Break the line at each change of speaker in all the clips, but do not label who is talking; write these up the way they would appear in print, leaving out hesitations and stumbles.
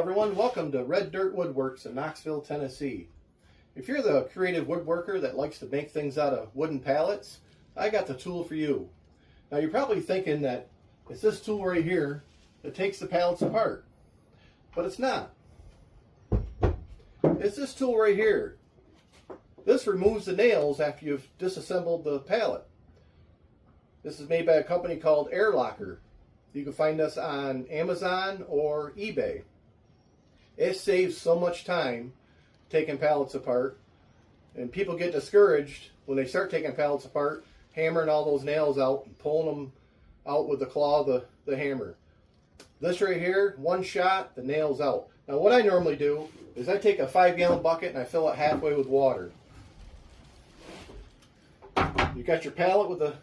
everyone, welcome to Red Dirt Woodworks in Knoxville, Tennessee. If you're the creative woodworker that likes to make things out of wooden pallets, I got the tool for you. Now you're probably thinking that it's this tool right here that takes the pallets apart, but it's not. It's this tool right here. This removes the nails after you've disassembled the pallet. This is made by a company called Air Locker. You can find this on Amazon or eBay. It saves so much time taking pallets apart, and people get discouraged when they start taking pallets apart, hammering all those nails out and pulling them out with the claw of the hammer. This right here, one shot, the nail's out. Now what I normally do is I take a 5-gallon bucket and I fill it halfway with water. You got your pallet with the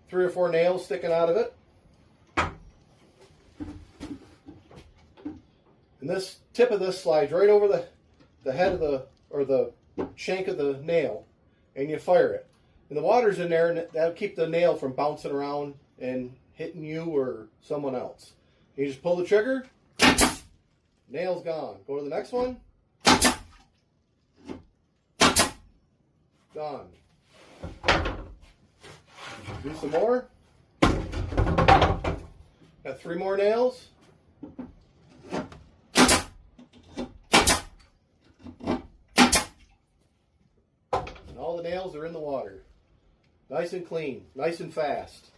3 or 4 nails sticking out of it. And this tip of this slides right over the head of the shank of the nail, and you fire it. And the water's in there, and that'll keep the nail from bouncing around and hitting you or someone else. You just pull the trigger, nail's gone. Go to the next one, gone. Do some more. Got 3 more nails. And all the nails are in the water. Nice and clean, nice and fast.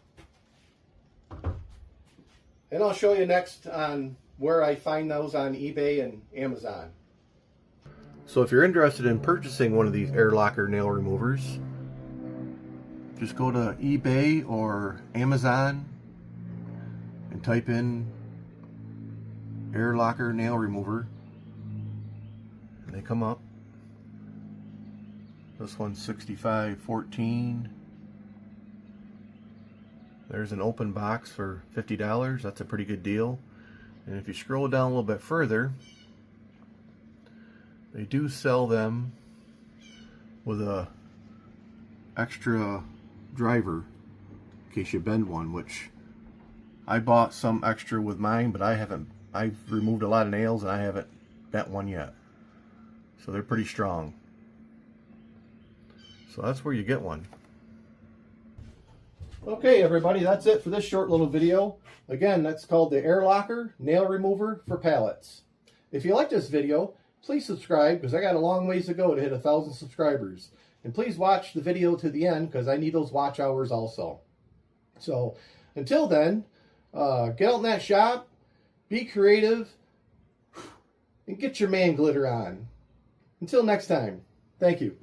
And I'll show you next on where I find those on eBay and Amazon. So if you're interested in purchasing one of these Air Locker nail removers, just go to eBay or Amazon and type in Air Locker nail remover, and they come up. This one's $65.14. There's an open box for $50. That's a pretty good deal. And if you scroll down a little bit further, they do sell them with a extra driver in case you bend one, which I bought some extra with mine, but I've removed a lot of nails and I haven't bent one yet. So they're pretty strong. So that's where you get one. Okay everybody, that's it for this short little video. Again, that's called the Air Locker Nail Remover for Pallets. If you like this video, please subscribe, because I got a long ways to go to hit 1,000 subscribers. And please watch the video to the end, because I need those watch hours also. So until then, get out in that shop, be creative, and get your man glitter on. Until next time, thank you.